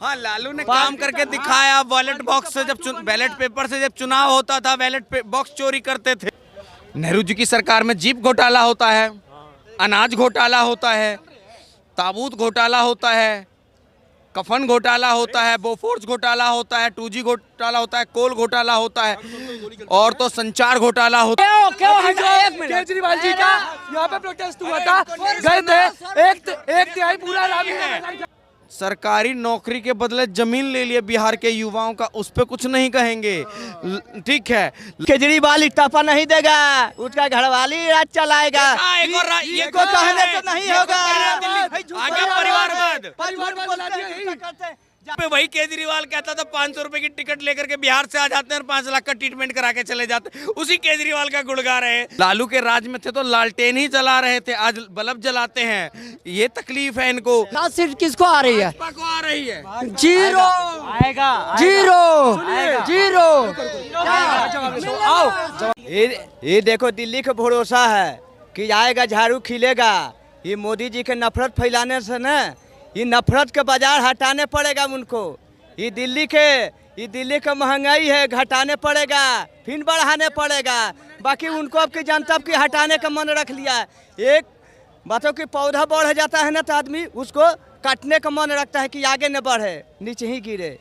हाँ, लालू ने काम करके दिखाया। बैलेट बॉक्स से जब बैलेट पेपर से जब चुनाव होता था, बैलेट बॉक्स चोरी करते थे। नेहरू जी की सरकार में जीप घोटाला होता है, अनाज घोटाला होता है, ताबूत घोटाला होता है, कफन घोटाला होता है, बोफोर्स घोटाला होता है, 2G घोटाला होता है, कोल घोटाला होता है, और तो संचार घोटाला होता है। केजरीवाल जी का यहाँ पे प्रोटेस्ट हुआ था, गए थे, एक तिहाई पूरा सरकारी नौकरी के बदले जमीन ले लिए बिहार के युवाओं का, उस पे कुछ नहीं कहेंगे। ठीक है, केजरीवाल इस्तीफा नहीं देगा, उसका घरवाली राज चलाएगा। ये को कहने तो नहीं होगा। आगे परिवारवाद पे वही केजरीवाल कहता था 500 रुपए की टिकट लेकर के बिहार से आ जाते हैं और 5 लाख का ट्रीटमेंट करा के चले जाते। उसी केजरीवाल का गुण गा रहे हैं। लालू के राज में थे तो लालटेन ही जला रहे थे, आज बल्ब जलाते हैं। ये तकलीफ है इनको। सीट किसको आ रही है? को आ रही है। जीरो आएगा, जीरो जीरो। ये देखो, दिल्ली का भरोसा है कि आएगा झाड़ू खिलेगा। ये मोदी जी के नफरत फैलाने से न, ये नफरत के बाजार हटाने पड़ेगा उनको। ये दिल्ली का महंगाई है, घटाने पड़ेगा, फिर बढ़ाने पड़ेगा। बाकी उनको अब की जनता की हटाने का मन रख लिया। एक बातों की पौधा बढ़ जाता है ना तो आदमी उसको काटने का मन रखता है कि आगे न बढ़े, नीचे ही गिरे।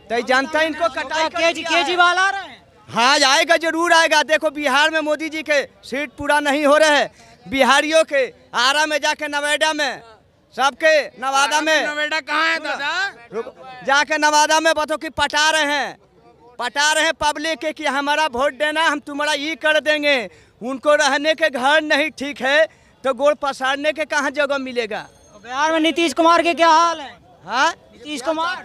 तो जनता इनको कटाई। केजरीवाल आ रहे हैं। हाँ, आएगा, जरूर आएगा। देखो, बिहार में मोदी जी के सीट पूरा नहीं हो रहे हैं। बिहारियों के आरा में जाके, नोएडा में, सबके नवादा में। नोएडा कहाँ है दादा? जाके नवादा में बातों की पटा रहे हैं पब्लिक के कि हमारा वोट देना, हम तुम्हारा ये कर देंगे। उनको रहने के घर नहीं ठीक है तो गोड़ पसारने के कहाँ जगह मिलेगा? बिहार में नीतीश कुमार के क्या हाल है? हाँ, नीतीश कुमार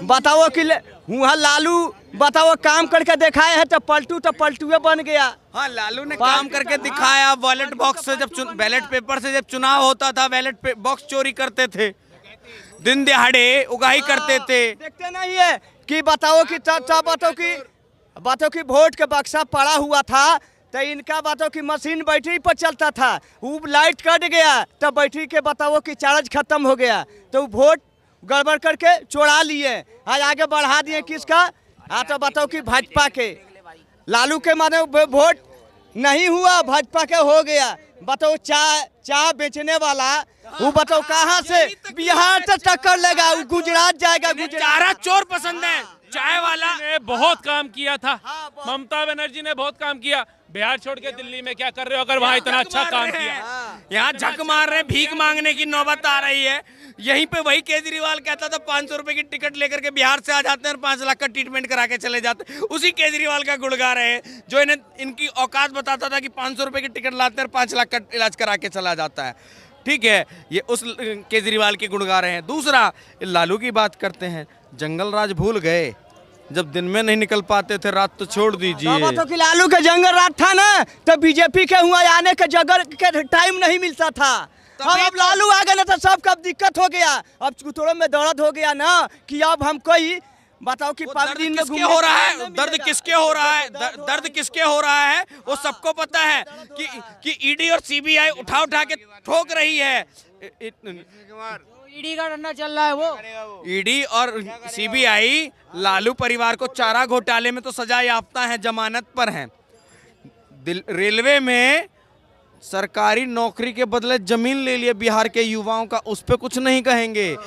बताओ कि वहाँ लालू बताओ काम करके दिखाए है तो पलटुए बन गया। हाँ, लालू ने काम करके दिखाया। बैलेट बॉक्स से जब बैलेट पेपर से जब चुनाव होता था, बैलेट बॉक्स चोरी करते थे, दिन दिहाड़े उगाही करते थे। देखते नहीं है कि बताओ कि वोट के बक्सा पड़ा हुआ था तो इनका बातों की मशीन बैटरी पर चलता था, वो लाइट कट गया तो बैटरी के बताओ कि चार्ज खत्म हो गया तो वोट गड़बड़ करके चोरा लिए। आज आगे बढ़ा दिए किसका? तो बताओ कि भाजपा के। लालू के माने वोट नहीं हुआ, भाजपा के हो गया। बताओ चाय बेचने वाला वो बताओ कहाँ से बिहार से टक्कर लेगा, वो गुजरात जाएगा। चारा चोर पसंद है। चाय वाला ने बहुत काम किया था। ममता बनर्जी ने बहुत काम किया। बिहार छोड़ के दिल्ली में क्या कर रहे हो अगर वहाँ इतना अच्छा काम किया? यहाँ झक मार रहे, भीख मांगने की नौबत आ रही है। यहीं पे वही केजरीवाल कहता था 500 रुपए की टिकट लेकर के बिहार से आ जाते हैं और 5 लाख का ट्रीटमेंट करा के चले जाते। उसी केजरीवाल का गुण गा रहे हैं जो इनकी औकात बताता था कि 500 रुपए की टिकट लाते हैं और 5 लाख का इलाज करा के चला जाता है। ठीक है, ये उस केजरीवाल के गुण गा रहे हैं। दूसरा, लालू की बात करते हैं। जंगल राज भूल गए, जब दिन में नहीं निकल पाते थे, रात तो छोड़ दीजिए। तो कि लालू के जंगल राज था ना तो बीजेपी के हुआ आने के जगह के टाइम नहीं मिलता था। अब लालू आ गए ना तो सबका दिक्कत हो गया। अब चुतड़ों में दर्द हो गया ना कि अब हमको ही बताओ कि 5 दिन में हो रहा है। दर्द किसके हो रहा है? दर्द किसके हो रहा है वो सबको पता है कि ईडी और सीबीआई उठा के ठोक रही है। ईडी का डंडा चल रहा है। वो ईडी और सीबीआई लालू परिवार को चारा घोटाले में तो सजा याफ्ता है, जमानत पर हैं। रेलवे में सरकारी नौकरी के बदले जमीन ले लिए बिहार के युवाओं का, उस पे कुछ नहीं कहेंगे।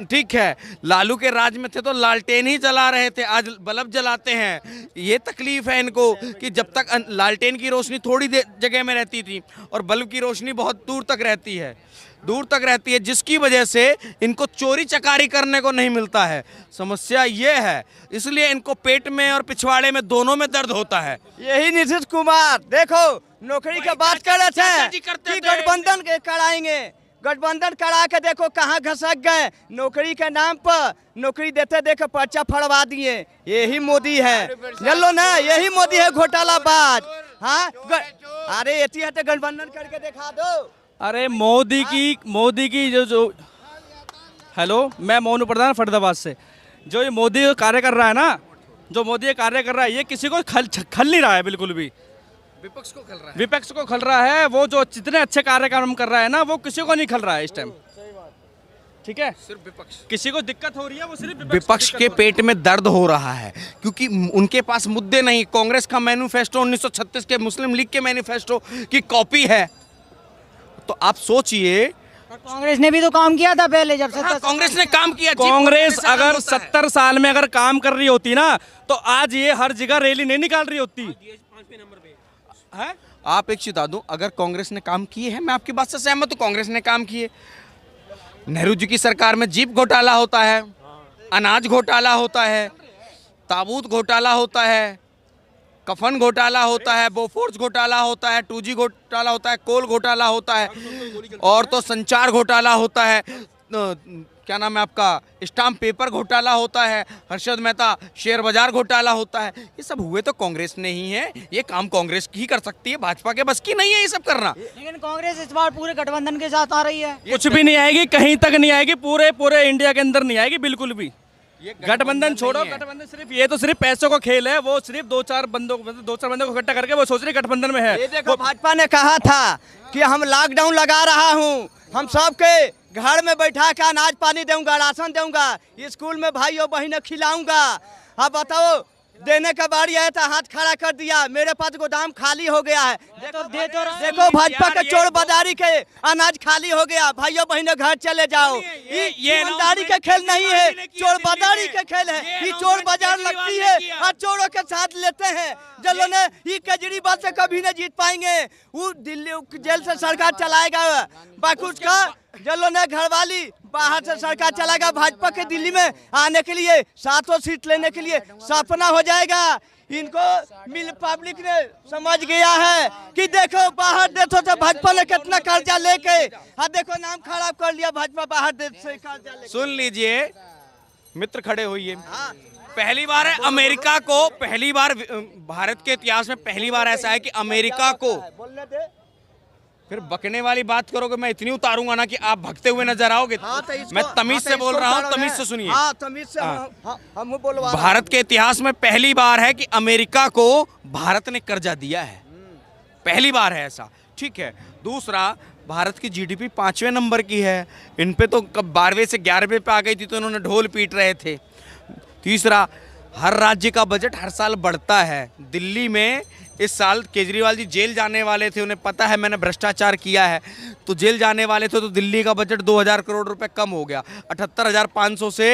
ठीक है, लालू के राज में थे तो लालटेन ही जला रहे थे, आज बल्ब जलाते हैं। ये तकलीफ है इनको कि जब तक लालटेन की रोशनी थोड़ी जगह में रहती थी और बल्ब की रोशनी बहुत दूर तक रहती है, जिसकी वजह से इनको चोरी चकारी करने को नहीं मिलता है। समस्या ये है, इसलिए इनको पेट में और पिछवाड़े में दोनों में दर्द होता है। यही नीतीश कुमार देखो नौकरी की बात कर रहे थे कि गठबंधन कराएंगे, गठबंधन करा के देखो कहाँ घसक गए। नौकरी के नाम पर नौकरी देते देखे पर्चा फड़वा दिए। यही मोदी है, चलो ना, यही मोदी है घोटालाबाज। हाँ, अरे एती है तो गठबंधन करके दिखा दो। अरे मोदी की जो हेलो, मैं मोनू प्रधान फरीदाबाद से। जो ये मोदी कार्य कर रहा है ना, ये किसी को खल नहीं रहा है, बिल्कुल भी विपक्ष को खल रहा है। वो जो जितने अच्छे कार्यक्रम कर रहा है ना, वो किसी को नहीं खल रहा है इस टाइम। ठीक है, सिर्फ विपक्ष किसी को दिक्कत हो रही है वो सिर्फ विपक्ष के पेट में दर्द हो रहा है, क्योंकि उनके पास मुद्दे नहीं। कांग्रेस का मैनिफेस्टो 1936 के मुस्लिम लीग के मैनिफेस्टो की कॉपी है। तो आप सोचिए, कांग्रेस ने भी तो काम किया था पहले जब हाँ, कांग्रेस ने काम किया। कांग्रेस अगर 70 साल में अगर काम कर रही होती ना तो आज ये हर जगह रैली नहीं निकाल रही होती है। आप एक चीज बता दूं, अगर कांग्रेस ने काम किए हैं, मैं आपकी बात से सहमत हूं, कांग्रेस ने काम किए। नेहरू जी की सरकार में जीप घोटाला होता है, अनाज घोटाला होता है, ताबूत घोटाला होता है, कफन घोटाला होता है, बोफोर्स घोटाला होता है, 2G घोटाला होता है, कोल घोटाला होता है, और तो संचार घोटाला होता है, क्या नाम है आपका, स्टाम्प पेपर घोटाला होता है, हर्षद मेहता शेयर बाजार घोटाला होता है। ये सब हुए तो कांग्रेस ने ही है। ये काम कांग्रेस ही कर सकती है, भाजपा के बस की नहीं है ये सब करना। लेकिन कांग्रेस इस बार पूरे गठबंधन के साथ आ रही है। कुछ भी नहीं आएगी, कहीं तक नहीं आएगी, पूरे इंडिया के अंदर नहीं आएगी बिल्कुल भी। गठबंधन छोड़ो, गठबंधन सिर्फ ये तो सिर्फ पैसों का खेल है। वो सिर्फ दो चार बंदों को इकट्ठा करके वो सोच रहे गठबंधन में है। ये देखो, भाजपा ने कहा था कि हम लॉकडाउन लगा रहा हूँ, हम सबके घर में बैठा के अनाज पानी दूंगा, राशन दूंगा, स्कूल में भाइयों बहनों खिलाऊंगा। अब बताओ, देने का बारी आया था हाथ खड़ा कर दिया, मेरे पास गोदाम खाली हो गया है। देखो भाजपा के चोर बाजारी के अनाज खाली हो गया, भाइयों बहनों घर चले जाओ। ये ईमानदारी का खेल नहीं है, चोर बाजारी का खेल है। ये चोर बाजार लगती है और चोरों के साथ लेते हैं। जिन्होंने ये केजरीवाल से कभी नहीं जीत पाएंगे, वो दिल्ली जेल से सरकार चलाएगा। बाकी उसका जिन्होंने घरवाली बाहर से सरकार चलाएगा, भाजपा के दिल्ली में आने के लिए 7 सीट लेने के लिए सपना हो जाएगा। इनको मिल पब्लिक ने समझ गया है कि देखो बाहर देशों से भाजपा ने कितना कर्जा लेके, हाँ देखो नाम खराब कर लिया भाजपा बाहर देश से कर्जा लेके। सुन लीजिए मित्र, खड़े होइए। पहली बार है अमेरिका को, पहली बार भारत के इतिहास में पहली बार ऐसा है कि अमेरिका को, फिर बकने वाली बात करोगे मैं इतनी उतारूंगा ना कि आप भगते हुए नजर आओगे। हाँ, मैं तमीज से बोल रहा हूँ, तमीज से सुनिए। हाँ, तमीज से हम बोलवा। भारत के इतिहास में पहली बार है कि अमेरिका को भारत ने कर्जा दिया है, पहली बार है ऐसा। ठीक है। दूसरा, भारत की जीडीपी 5वें नंबर की है, इन पे तो कब 12वें से 11वें पे आ गई थी तो इन्होंने ढोल पीट रहे थे। तीसरा, हर राज्य का बजट हर साल बढ़ता है। दिल्ली में इस साल केजरीवाल जी जेल जाने वाले थे, उन्हें पता है मैंने भ्रष्टाचार किया है, तो जेल जाने वाले थे, तो दिल्ली का बजट 2000 करोड़ रुपए कम हो गया, 78,500 से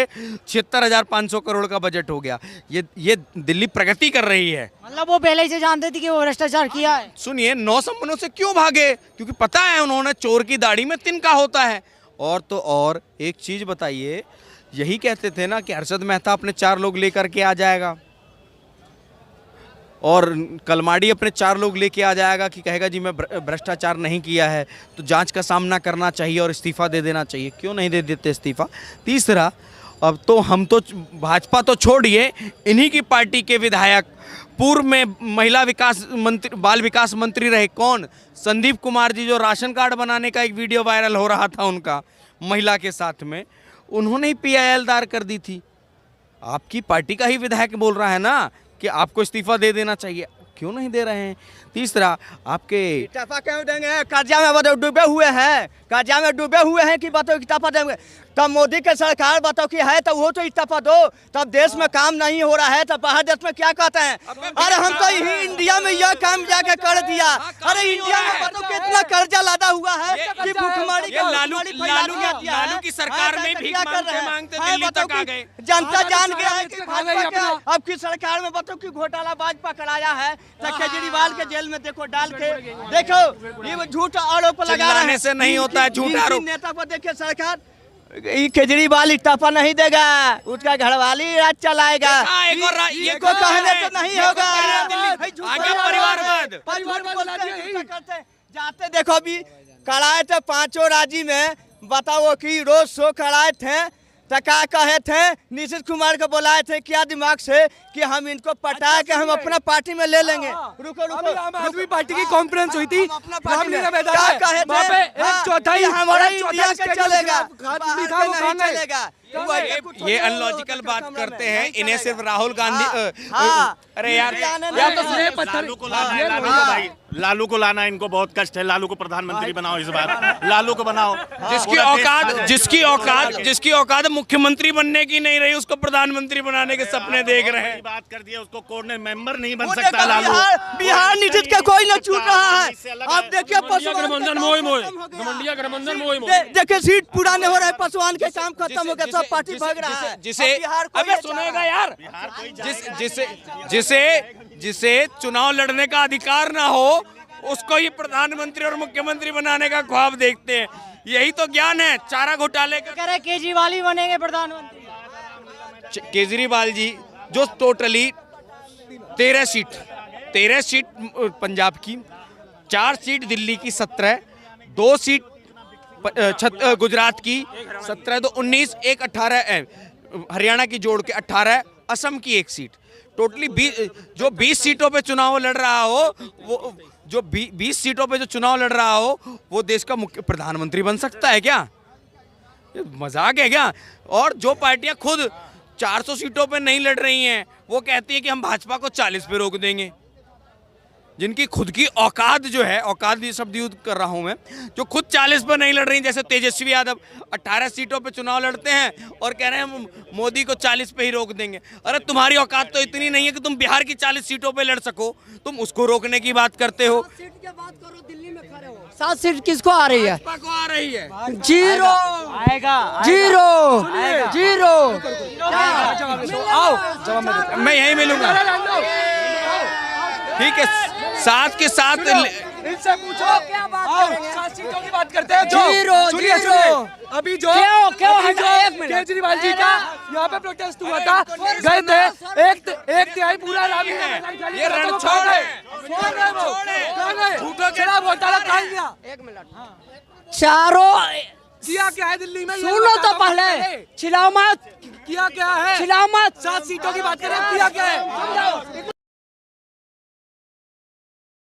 76,500 करोड़ का बजट हो गया। ये दिल्ली प्रगति कर रही है। मतलब वो पहले से जानते थे कि वो भ्रष्टाचार किया है। सुनिए, 9 संपन्नों से क्यों भागे? क्योंकि पता है उन्होंने चोर की दाढ़ी में तिनका होता है। और तो और एक चीज बताइए, यही कहते थे ना कि हर्षद मेहता अपने 4 लोग लेकर के आ जाएगा और कलमाड़ी अपने 4 लोग लेके आ जाएगा कि कहेगा जी मैं भ्रष्टाचार नहीं किया है, तो जांच का सामना करना चाहिए और इस्तीफा दे देना चाहिए। क्यों नहीं दे देते इस्तीफा? तीसरा, अब तो हम तो भाजपा तो छोड़िए, इन्हीं की पार्टी के विधायक पूर्व में महिला विकास मंत्री, बाल विकास मंत्री रहे, कौन? संदीप कुमार जी, जो राशन कार्ड बनाने का एक वीडियो वायरल हो रहा था उनका महिला के साथ में, उन्होंने ही PIL दायर कर दी थी। आपकी पार्टी का ही विधायक बोल रहा है ना कि आपको इस्तीफा दे देना चाहिए, क्यों नहीं दे रहे हैं? तीसरा, आपके इस्तीफा क्यों देंगे? कर्जा में बताओ डूबे हुए हैं, कर्जा में डूबे हुए हैं कि बताओ इस्तीफा देंगे? तब मोदी के सरकार बताओ कि है तो वो तो इस्तीफा दो। तब देश में काम नहीं हो रहा है, तब बाहर देश में क्या कहते हैं? अरे हम तो यही इंडिया में यह काम जाके कर दिया। अरे इंडिया में बताओ कितना कर्जा लादा हुआ है कि भूखमरी का लालू की सरकार में भीख मांगते दिल्ली तक आ गए। जनता जान गया है कि भाजपा के अब की सरकार में बताओ कि घोटाला भाजपा कराया है, तो केजरीवाल के जेल में देखो डाल के, देखो ये झूठ आरोप लगा रहे हैं। से नहीं होता है झूठ आरोप। नेता को देखिए, सरकार ये केजरीवाल इस्तीफा नहीं देगा, उसका घरवाली राज चलाएगा। इनको कहने से नहीं होगा। जाते देखो अभी कराए थे 5 राज्य में, बताओ कि रोज शो कराए थे, तो क्या कहे थे? नीतीश कुमार को बुलाए थे क्या दिमाग से कि हम इनको पटा के हम अपना पार्टी में ले लेंगे। रुको रुको, आम आदमी पार्टी की कॉन्फ्रेंस हुई थी, क्या कहे थे? एक चौथाई हमारा इंडिया के चलेगा, चलेगा। ये अनलॉजिकल बात करते हैं, इन्हें सिर्फ राहुल गांधी। अरे यार, लालू को लाना इनको बहुत कष्ट है। लालू को प्रधानमंत्री बनाओ इस बार, लालू को बनाओ। जिसकी औकात मुख्यमंत्री बनने की नहीं रही, उसको प्रधानमंत्री बनाने के सपने देख रहे हैं। बात कर दिया, उसको कोर्ट मेंबर नहीं बन सकता लालू। बिहार नीतीश का कोई न छूट रहा है। आप देखिए देखिए सीट पूरा नहीं हो रहा है, पासवान के काम खत्म हो गया, सब पार्टी भाग रहा है। अबे सुनेगा यार, जिसे चुनाव लड़ने का अधिकार ना हो, उसको ही प्रधानमंत्री और मुख्यमंत्री बनाने का ख्वाब देखते हैं। यही तो ज्ञान है चारा घोटाले का। कह रहे केजरीवाल ही बनेंगे प्रधानमंत्री। केजरीवाल जी जो टोटली 13 सीट पंजाब की, 4 सीट दिल्ली की, 17, 2 सीट गुजरात की, 17 तो 19, एक 18 हरियाणा की जोड़ के 18, असम की 1 सीट, टोटली 20 सीटों पे चुनाव लड़ रहा हो, वो जो 20 सीटों पे जो चुनाव लड़ रहा हो, वो देश का मुख्य प्रधानमंत्री बन सकता है क्या? ये मजाक है क्या? और जो पार्टियां खुद 400 सीटों पे नहीं लड़ रही हैं, वो कहती है कि हम भाजपा को 40 पे रोक देंगे। जिनकी खुद की औकात जो है, औकात भी शब्द यूज कर रहा हूं मैं, जो खुद 40 पर नहीं लड़ रही, जैसे तेजस्वी यादव 18 सीटों पे चुनाव लड़ते हैं और कह रहे हैं मोदी को 40 पे ही रोक देंगे। अरे तुम्हारी औकात तो इतनी नहीं है कि तुम बिहार की 40 सीटों पे लड़ सको, तुम उसको रोकने की बात करते हो। 7 सीट किसको आ रही है? भाजपा को आ रही है। जीरो जवाब मैं यही मिलूंगा। ठीक है, साथ के साथ इनसे पूछो क्या बात करेंगे? 7 सीटों की बात करते हैं। जीरो। अभी जो केजरीवाल जी का यहाँ पे प्रोटेस्ट हुआ था, गए थे, एक तिहाई पूरा ये रण छोड़ शराब घोटाला कहाँ गया? चारों किया क्या है दिल्ली में? सुनो तो पहले, चिल्लाओ मत, किया क्या है? चिल्लाओ मत। 7 सीटों की बात करें, किया क्या है?